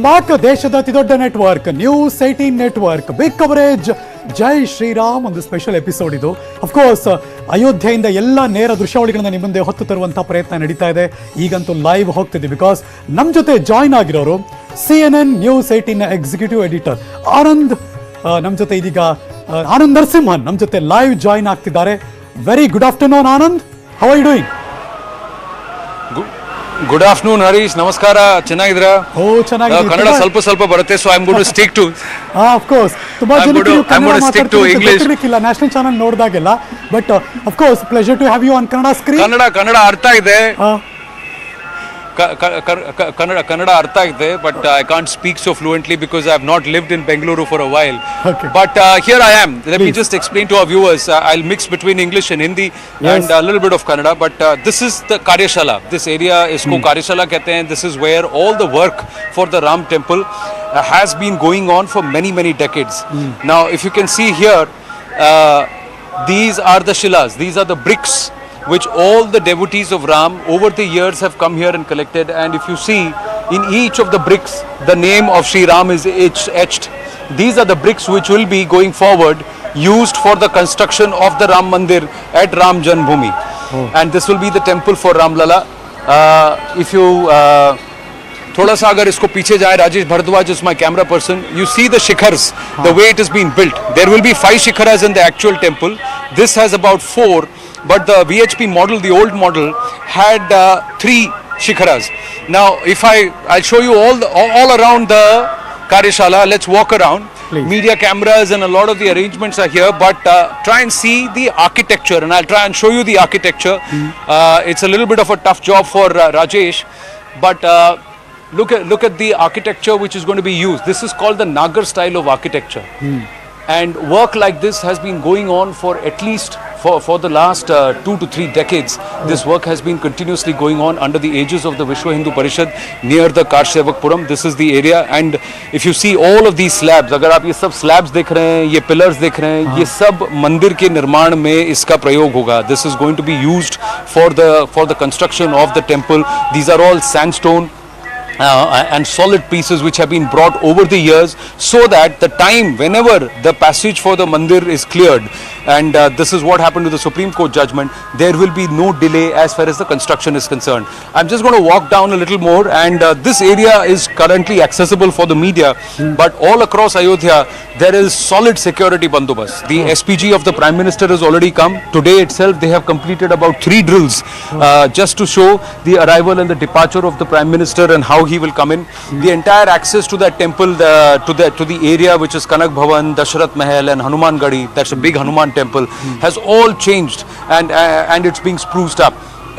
Welcome back. ದೇಶದ ಅತಿದೊಡ್ಡ network news 18 network big coverage Jai Shriram ಒಂದು ಸ್ಪೆಷಲ್ ಎಪಿಸೋಡ್ ಇದು. ಅಫ್ಕೋರ್ಸ್ ಅಯೋಧ್ಯೆಯಿಂದ ಎಲ್ಲ ನೇರ ದೃಶ್ಯಾವಳಿಗಳನ್ನ ನಿಮ್ಮ ಮುಂದೆ ಹೊತ್ತು ತರುವಂಥ ಪ್ರಯತ್ನ ನಡೀತಾ ಇದೆ. ಈಗಂತೂ ಲೈವ್ ಹೋಗ್ತಿದೆ ಬಿಕಾಸ್ ನಮ್ಮ ಜೊತೆ ಜಾಯ್ನ್ ಆಗಿರೋರು CNN news 18 executive editor Anand ನಮ್ಮ ಜೊತೆ ಇದೀಗ ಆನಂದ್ ನರಸಿಂಹನ್ ನಮ್ಮ ಜೊತೆ ಲೈವ್ ಜಾಯ್ನ್ ಆಗ್ತಿದ್ದಾರೆ. Very good afternoon Anand, how are you doing? Good afternoon Harish, ನಮಸ್ಕಾರ. ಚೆನ್ನಾಗಿದ್ದೀರಾ? ಓ ಚೆನ್ನಾಗಿದೆ. ಕನ್ನಡ ಸ್ವಲ್ಪ ಬರುತ್ತೆ, so I am going to stick to of course ತುಂಬಾ ಜನಕ್ಕೆ ಕನ್ನಡ ಮಾತಾಡ್ತಿರ್ಲಿಕ್ಕಿಲ್ಲ ನ್ಯಾಷನಲ್ ಚಾನೆಲ್ ನೋಡಿದಾಗೆಲ್ಲ, but of course pleasure to have you on Kannada screen. Kannada ಅರ್ಥ ಇದೆ, ಕನ್ನಡ ಅರ್ಥ ಆಗಿದೆ, but I can't speak so fluently because I have not lived in Bengaluru for a while. Okay. But here I am. Let me just explain to our viewers. I'll mix between English and Hindi and a little bit of Kannada. But this is the Karyashala. This area is ko Karyashala kehte hain. This is where all the work for the Ram temple has been going on for many decades. Now, if you can see here, these are the shilas. These are the bricks which all the devotees of Ram over the years have come here and collected. And if you see, in each of the bricks the name of Sri Ram is etched. These are the bricks which will be going forward used for the construction of the Ram Mandir at Ram Janmabhoomi. And this will be the temple for Ram Lala. If you थोड़ा सा अगर इसको पीछे जाए, Rajesh Bhardwaj is my camera person, you see the shikhars, the way it is being built. There will be 5 shikharas in the actual temple. This has about 4, but the VHP model, the old model, had 3 shikharas. Now if I'll show you all around the Karyashala. Let's walk around. Please. Media cameras and a lot of the arrangements are here, but try and see the architecture, and I'll try and show you the architecture. It's a little bit of a tough job for Rajesh, but look at the architecture which is going to be used. This is called the Nagar style of architecture. And work like this has been going on for at least for the last 2 to 3 decades. This work has been continuously going on under the aegis of the Vishwa Hindu Parishad near the Karshevakpuram. This is the area, and if you see all of these slabs, अगर आप ये सब slabs देख रहे हैं, ये pillars देख रहे हैं, ये सब मंदिर के निर्माण में इसका प्रयोग होगा. This is going to be used for the construction of the temple. These are all sandstone and solid pieces which have been brought over the years, so that the time whenever the passage for the mandir is cleared, and this is what happened to the Supreme Court judgment, there will be no delay as far as the construction is concerned. I'm just going to walk down a little more, and this area is currently accessible for the media, but all across Ayodhya there is solid security bandobast. The SPG of the Prime Minister has already come. Today itself they have completed about 3 drills just to show the arrival and the departure of the Prime Minister and how he will come in. The entire access to that temple, to the area which is Kanak Bhavan, Dashrath Mahal and Hanuman Gadi, that's a big Hanuman temple, has all changed, and it's being spruced up.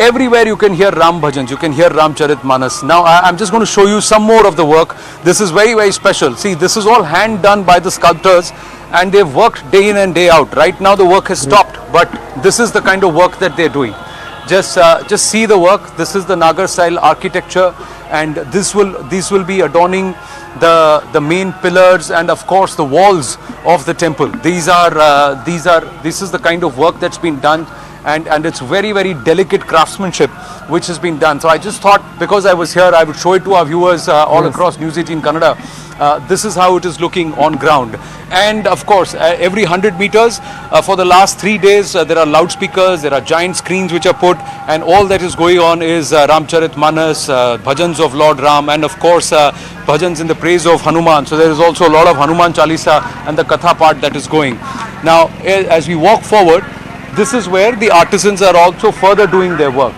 Everywhere you can hear Ram bhajans, you can hear Ramcharitmanas. Now I'm just going to show you some more of the work. This is very special. See, this is all hand done by the sculptors, and they've worked day in and day out. Right now the work has stopped, but this is the kind of work that they're doing. Just see the work. This is the Nagar style architecture, and these will be adorning the main pillars and of course the walls of the temple. This is the kind of work that's been done, and it's very delicate craftsmanship which has been done. So I just thought, because I was here, I would show it to our viewers all across News 18 Kannada. This is how it is looking on ground. And of course every 100 meters for the last 3 days there are loudspeakers, there are giant screens which are put, and all that is going on is Ramcharitmanas, bhajans of Lord Ram, and of course bhajans in the praise of Hanuman. So there is also a lot of Hanuman Chalisa and the Katha part that is going. Now as we walk forward, this is where the artisans are also further doing their work.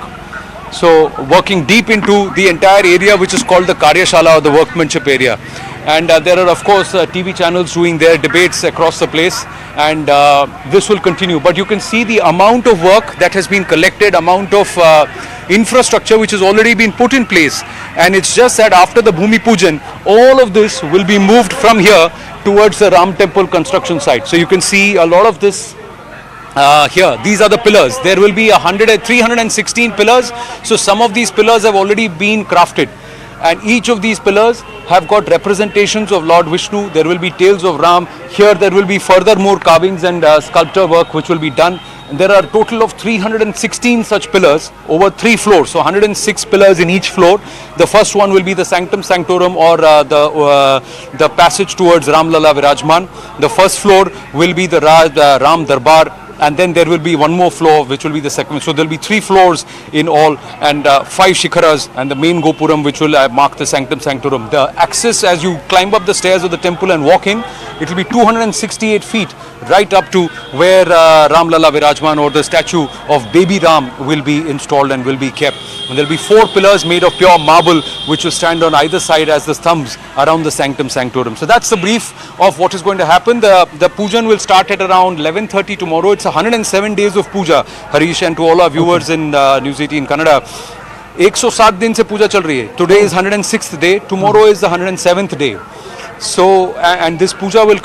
So working deep into the entire area which is called the Karyashala, or the workmanship area. And there are of course TV channels doing their debates across the place, and this will continue. But you can see the amount of work that has been collected, amount of infrastructure which has already been put in place, and it's just that after the Bhumi Pujan, all of this will be moved from here towards the Ram temple construction site. So you can see a lot of this here. These are the pillars. There will be 316 pillars. So some of these pillars have already been crafted, and each of these pillars have got representations of Lord Vishnu. There will be tales of Ram. Here there will be further more carvings and sculpture work which will be done. There are a total of 316 such pillars over 3 floors. So 106 pillars in each floor. The first one will be the Sanctum Sanctorum, or the passage towards Ramlala Virajman. The first floor will be the Ram Darbar. And then there will be one more floor, which will be the second. So there will be 3 floors in all, and 5 shikharas, and the main Gopuram, which will mark the Sanctum Sanctorum. The access, as you climb up the stairs of the temple and walk in, it will be 268 feet, right up to where Ramlala Virajman, or the statue of baby Ram, will be installed and will be kept. And there will be 4 pillars made of pure marble, which will stand on either side as the thumbs around the Sanctum Sanctorum. So that's the brief of what is going to happen. The pujan will start at around 11:30 tomorrow. It's 107 days of puja, Harish, and to all our viewers in News 18 Kannada. 107 दिन से पूजा चल रही है. Today is 106th day. Tomorrow is the 107th day. So, and this puja will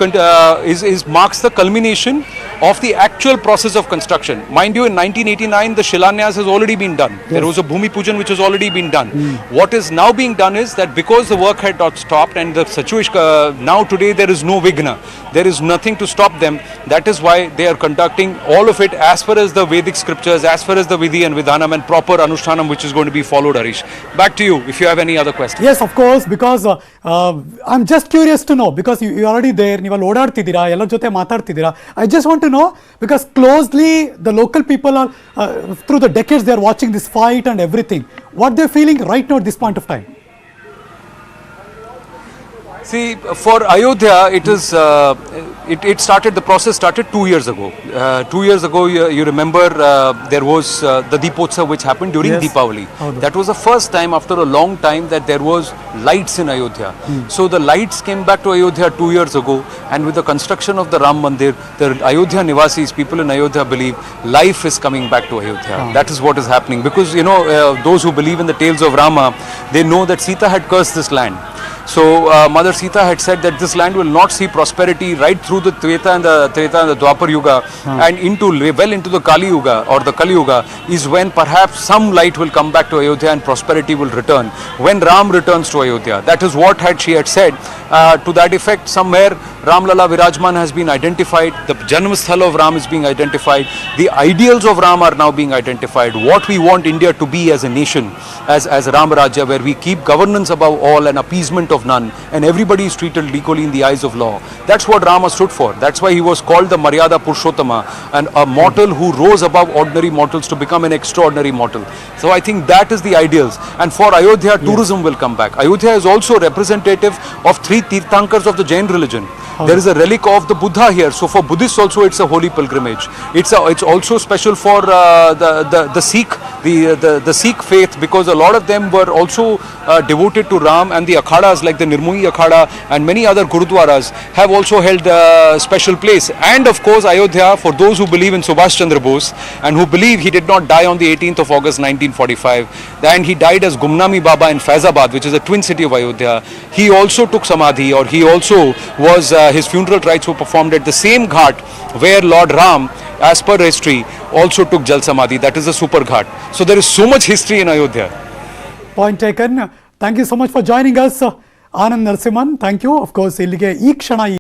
marks the culmination of the actual process of construction. Mind you, in 1989, the Shilanyas has already been done. Yes. There was a Bhumi Pujan which has already been done. What is now being done is that because the work had not stopped, and the situation, now today there is no Vigna. There is nothing to stop them. That is why they are conducting all of it as far as the Vedic scriptures, as far as the Vidhi and Vidhanam and proper Anushtanam which is going to be followed, Harish. Back to you if you have any other questions. Yes, of course, because I'm just curious to know, because you already there, ನೀವು ಅಲ್ಲಿ ಓಡಾಡ್ತಿದ್ದೀರಾ, ಎಲ್ಲರ ಜೊತೆ ಮಾತಾಡ್ತಿದ್ದೀರಾ. I just want to know, because closely the local people are through the decades they are watching this fight and everything. What they're feeling right now at this point of time? See, for Ayodhya, it is it started. The process started 2 years ago. 2 years ago, you remember there was the Deepotsav which happened during Yes. Deepavali. That was the first time after a long time that there was lights in Ayodhya. So the lights came back to Ayodhya 2 years ago, and with the construction of the Ram Mandir, the Ayodhya Nivasis, people in Ayodhya believe life is coming back to Ayodhya. That is what is happening, because those who believe in the tales of Rama, they know that Sita had cursed this land. So Mother Sita had said that this land will not see prosperity right through the Treta and the Dwapar Yuga, and well into the Kali Yuga, or the Kali Yuga, is when perhaps some light will come back to Ayodhya and prosperity will return when Ram returns to Ayodhya. That is what she had said. To that effect, somewhere Ramlala Virajman has been identified, the Janmasthala of Ram is being identified, the ideals of Ram are now being identified, what we want India to be as a nation, as Ram Rajya, where we keep governance above all and appeasement of none, and everybody is treated equally in the eyes of law. That's what Rama stood for. That's why he was called the Maryada Purushottama, and a mortal who rose above ordinary mortals to become an extraordinary mortal. So I think that is the ideals. And for Ayodhya, tourism will come back. Ayodhya is also representative of 3 Tirthankars of the Jain religion. There is a relic of the Buddha here. So for Buddhists also, it's a holy pilgrimage. It's also special for the Sikh, the Sikh faith, because a lot of them were also devoted to Ram, and the akhadas like the Nirmohi Akhada and many other gurudwaras have also held special place. And of course, Ayodhya, for those who believe in Subhash Chandra Bose and who believe he did not die on the 18th of August 1945, and he died as Gumnami Baba in Faizabad, which is a twin city of Ayodhya. He also took Samadhi, or he also was his funeral rites were performed at the same ghat where Lord Ram, as per history, also took Jal Samadhi. That is the Super Ghat. So there is so much history in Ayodhya. Point taken. Thank you so much for joining us, Anand Narasimhan. Thank you. Of course, ಇಲ್ಲಿಗೆ ಈ ಕ್ಷಣ